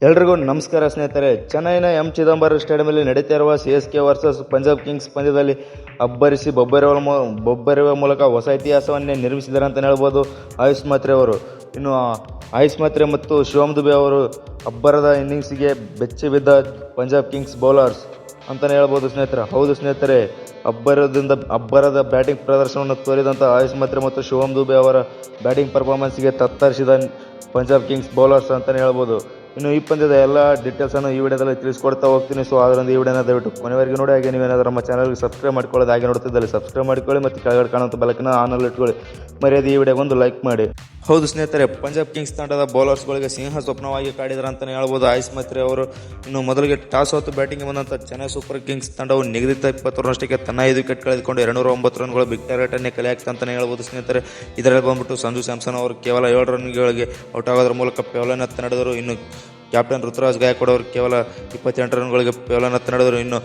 ಎಲ್ರಿಗೂ ನಮಸ್ಕಾರ ಸ್ನೇಹಿತರೆ. ಚೆನ್ನೈನ ಎಂ ಚಿದಂಬರಂ ಸ್ಟೇಡಿಯಂನಲ್ಲಿ ನಡೀತಾ ಇರುವ CSK ವರ್ಸಸ್ ಪಂಜಾಬ್ ಕಿಂಗ್ಸ್ ಪಂದ್ಯದಲ್ಲಿ ಅಬ್ಬರಿಸಿ ಬೊಬ್ಬರಿಯುವ ಮೂಲಕ ಹೊಸ ಇತಿಹಾಸವನ್ನೇ ನಿರ್ಮಿಸಿದ್ದಾರೆ ಅಂತಲೇ ಹೇಳ್ಬೋದು ಆಯುಷ್ ಮಾತ್ರೆ ಅವರು. ಇನ್ನು ಆಯುಷ್ ಮಾತ್ರೆ ಮತ್ತು ಶಿವಮ್ ದುಬೆ ಅವರು ಅಬ್ಬರದ ಇನ್ನಿಂಗ್ಸಿಗೆ ಬೆಚ್ಚಿ ಬಿದ್ದ ಪಂಜಾಬ್ ಕಿಂಗ್ಸ್ ಬೌಲರ್ಸ್ ಅಂತಲೇ ಹೇಳ್ಬೋದು ಸ್ನೇಹಿತರೆ. ಹೌದು ಸ್ನೇಹಿತರೆ, ಅಬ್ಬರದ ಬ್ಯಾಟಿಂಗ್ ಪ್ರದರ್ಶನವನ್ನು ತೋರಿದಂಥ ಆಯುಷ್ ಮಾತ್ರೆ ಮತ್ತು ಶಿವಮ್ ದುಬೆ ಅವರ ಬ್ಯಾಟಿಂಗ್ ಪರ್ಫಾರ್ಮೆನ್ಸ್ಗೆ ತತ್ತರಿಸಿದ ಪಂಜಾಬ್ ಕಿಂಗ್ಸ್ ಬೌಲರ್ಸ್ ಅಂತಲೇ ಹೇಳ್ಬೋದು. ಇನ್ನು ಈ ಪಂದ್ಯದ ಎಲ್ಲ ಡೀಟೇಲ್ಸನ್ನು ಈ ವಿಡಿಯೋದಲ್ಲಿ ತಿಳಿಸ್ಕೊಡ್ತಾ ಹೋಗ್ತೀನಿ. ಸೊ ಅದರಿಂದ ಈ ವಿಡಿಯೋನ ದಯವಿಟ್ಟು ಕೊನೆವರೆಗೂ ನೋಡಿ. ಹಾಗೆ ನೀವೇನಾದರೂ ನಮ್ಮ ಚಾನಲ್ಗೆ ಸಬ್ಸ್ಕ್ರೈಬ್ ಮಾಡ್ಕೊಳ್ಳೋದು ಹಾಗೆ ನೋಡ್ತಿದ್ದಲ್ಲಿ ಸಬ್ಸ್ಕ್ರೈಬ್ ಮಾಡ್ಕೊಳ್ಳಿ ಮತ್ತು ಕೆಳಗಡೆ ಕಾಣುವಂಥ ಬೆಲಕನ್ನು ಆನಲ್ಲಿ ಇಟ್ಕೊಳ್ಳಿ. ಮರ್ಯಾದೆ ಈ ವಿಡಿಯೋಗೆ ಒಂದು ಲೈಕ್ ಮಾಡಿ. ಹೌದು ಸ್ನೇಹಿತರೆ, ಪಂಜಾಬ್ ಕಿಂಗ್ಸ್ ತಂಡದ ಬೌಲರ್ಸ್ಗಳಿಗೆ ಸಿಂಹ ಸ್ವಪ್ನವಾಗಿ ಕಾಡಿದ್ರು ಅಂತಲೇ ಹೇಳ್ಬೋದು ಆಯುಷ್ ಮಾತ್ರೆ ಅವರು. ಇನ್ನು ಮೊದಲಿಗೆ ಟಾಸ್ ಹೊತ್ತು ಬ್ಯಾಟಿಂಗ್ ಬಂದಂಥ ಚೆನ್ನೈ ಸೂಪರ್ ಕಿಂಗ್ಸ್ ತಂಡವು ನಿಗದಿತ 20 ರನ್ನಷ್ಟಕ್ಕೆ ತನ್ನ 5 ವಿಕೆಟ್ ಕಳೆದುಕೊಂಡು 209 ರನ್ಗಳು ಬಿಗ್ ಟಾರ್ಗೆಟ್ ಅನ್ನೇ ಕಲೆ ಹಾಕ್ತಾ ಅಂತಲೇ ಹೇಳ್ಬೋದು ಸ್ನೇಹಿತರೆ. ಇದರಲ್ಲಿ ಬಂದ್ಬಿಟ್ಟು ಸಂಜು ಸ್ಯಾಮ್ಸನ್ ಅವರು ಕೇವಲ 7 ರನ್ಗಳಿಗೆ ಔಟ್ ಆಗೋದ್ರ ಮೂಲಕ ಪೇವಲನತ್ತ ನಡೆದರು. ಇನ್ನು ಕ್ಯಾಪ್ಟನ್ ಋತುರಾಜ್ ಗಾಯಕ್ವಾಡ್ ಅವರು ಕೇವಲ 28 ರನ್ಗಳಿಗೆ ಪೇವಲನತ್ತ ನಡೆದರು. ಇನ್ನು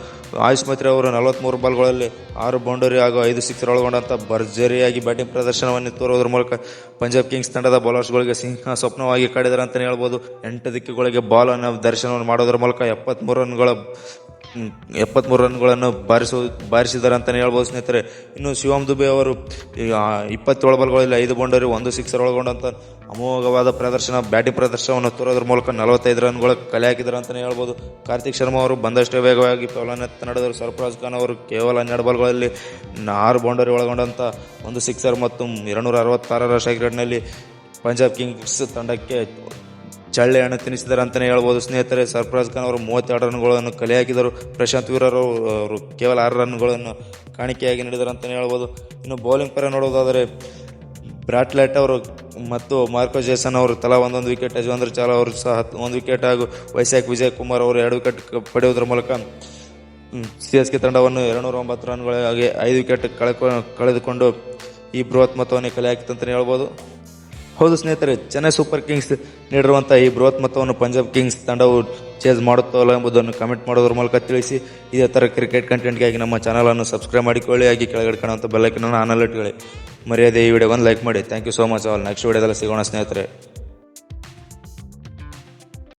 ಆಯುಷ್ ಮಾತ್ರೆ ಅವರು 43 ಬಾಲ್ಗಳಲ್ಲಿ 6 ಬೌಂಡರಿ ಹಾಗೂ 5 ಸಿಕ್ಸರ್ ಒಳಗೊಂಡಂಥ ಭರ್ಜರಿಯಾಗಿ ಬ್ಯಾಟಿಂಗ್ ಪ್ರದರ್ಶನವನ್ನು ತೋರುವುದರ ಮೂಲಕ ಪಂಜಾಬ್ ಕಿಂಗ್ಸ್ ತಂಡದ ಬೌಲರ್ಸ್ಗಳಿಗೆ ಸಿಂಹ ಸ್ವಪ್ನವಾಗಿ ಕಾಡಿದ್ದಾರೆ ಅಂತಲೇ ಹೇಳ್ಬೋದು. 8 ದಿಕ್ಕುಗಳಿಗೆ ಬಾಲ್ ಅನ್ನು ದರ್ಶನವನ್ನು ಮಾಡೋದ್ರ ಮೂಲಕ 73 ರನ್ಗಳನ್ನು ಬಾರಿಸಿದ್ದಾರೆ ಅಂತಲೇ ಹೇಳ್ಬೋದು ಸ್ನೇಹಿತರೆ. ಇನ್ನು ಶಿವಮ್ ದುಬೆ ಅವರು 27 ಬಾಲ್ಗಳಲ್ಲಿ 5 ಬೌಂಡರಿ 1 ಸಿಕ್ಸರ್ ಒಳಗೊಂಡಂಥ ಅಮೋಘವಾದ ಬ್ಯಾಟಿಂಗ್ ಪ್ರದರ್ಶನವನ್ನು ತೋರೋದ್ರ ಮೂಲಕ 45 ರನ್ಗಳ ಕಲೆ ಹಾಕಿದ್ದಾರೆ ಅಂತಲೇ ಹೇಳ್ಬೋದು. ಕಾರ್ತಿಕ್ ಶರ್ಮಾ ಅವರು ಬಂದಷ್ಟೇ ವೇಗವಾಗಿ ಪೇವಲನತ್ತ ನಡೆದರು. ಸರ್ಫರಾಜ್ ಖಾನ್ ಅವರು ಕೇವಲ 12 ಬಾಲ್ಗಳಲ್ಲಿ 6 ಬೌಂಡರಿ ಒಳಗೊಂಡಂಥ 1 ಸಿಕ್ಸರ್ ಮತ್ತು 266 ಸ್ಟ್ರೈಕ್ ರೇಟ್ನಲ್ಲಿ ಪಂಜಾಬ್ ಕಿಂಗ್ಸ್ ತಂಡಕ್ಕೆ ಚಳ್ಳೆ ಹಣ್ಣು ತಿನ್ನಿಸಿದ್ದಾರೆ ಅಂತಲೇ ಹೇಳ್ಬೋದು ಸ್ನೇಹಿತರೆ. ಸರ್ಫರಾಜ್ ಖಾನ್ ಅವರು 32 ರನ್ಗಳನ್ನು ಕಲೆ ಹಾಕಿದರು. ಪ್ರಶಾಂತ್ ವೀರರ್ ಅವರು ಕೇವಲ 6 ರನ್ಗಳನ್ನು ಕಾಣಿಕೆಯಾಗಿ ನೀಡಿದರು ಅಂತಲೇ ಹೇಳ್ಬೋದು. ಇನ್ನು ಬೌಲಿಂಗ್ ಪರ ನೋಡೋದಾದರೆ ಬ್ರಾಟ್ಲೆಟ್ ಅವರು ಮತ್ತು ಮಾರ್ಕೋ ಜೇಸನ್ ಅವರು ತಲಾ ಒಂದೊಂದು ವಿಕೆಟ್, ಯಜುವೇಂದ್ರ ಚಾಹಲ್ ಅವರು ಸಹ 1 ವಿಕೆಟ್ ಹಾಗೂ ವೈಶಾಖ್ ವಿಜಯ್ ಕುಮಾರ್ ಅವರು 2 ವಿಕೆಟ್ ಪಡೆಯುವುದರ ಮೂಲಕ CSK ತಂಡವನ್ನು 209 ರನ್ಗಳಿಗೆ 5 ವಿಕೆಟ್ ಕಳೆದುಕೊಂಡು ಈ ಬೃಹತ್ ಮೊತ್ತವನ್ನು ಕಲೆ ಹಾಕಿತಂತಲೇ ಹೇಳ್ಬೋದು. ಹೌದು ಸ್ನೇಹಿತರೆ, ಚೆನ್ನೈ ಸೂಪರ್ ಕಿಂಗ್ಸ್ ನೀಡಿರುವಂಥ ಈ ಬೃಹತ್ ಮೊತ್ತವನ್ನು ಪಂಜಾಬ್ ಕಿಂಗ್ಸ್ ತಂಡವು ಚೇಸ್ ಮಾಡುತ್ತಲ್ಲ ಎಂಬುದನ್ನು ಕಮೆಂಟ್ ಮಾಡೋದ್ರ ಮೂಲಕ ತಿಳಿಸಿ. ಇದೇ ಥರ ಕ್ರಿಕೆಟ್ ಕಂಟೆಂಟ್ಗಾಗಿ ನಮ್ಮ ಚಾನಲನ್ನು ಸಬ್ಸ್ಕ್ರೈಬ್ ಮಾಡಿಕೊಳ್ಳಿ. ಹಾಗೆ ಕೆಳಗಡೆ ಕಾಣುವಂಥ ಬೆಲ್ಲೈಕನ್ನು ಆನಲ್ಲಿ ಇಟ್ಕೊಳ್ಳಿ. ಮರ್ಯಾದೆ ಈ ವಿಡಿಯೋಗೊಂದು ಲೈಕ್ ಮಾಡಿ. Thank you so much all. Next ವಿಡಿಯೋದಲ್ಲಿ ಸಿಗೋಣ ಸ್ನೇಹಿತರೆ.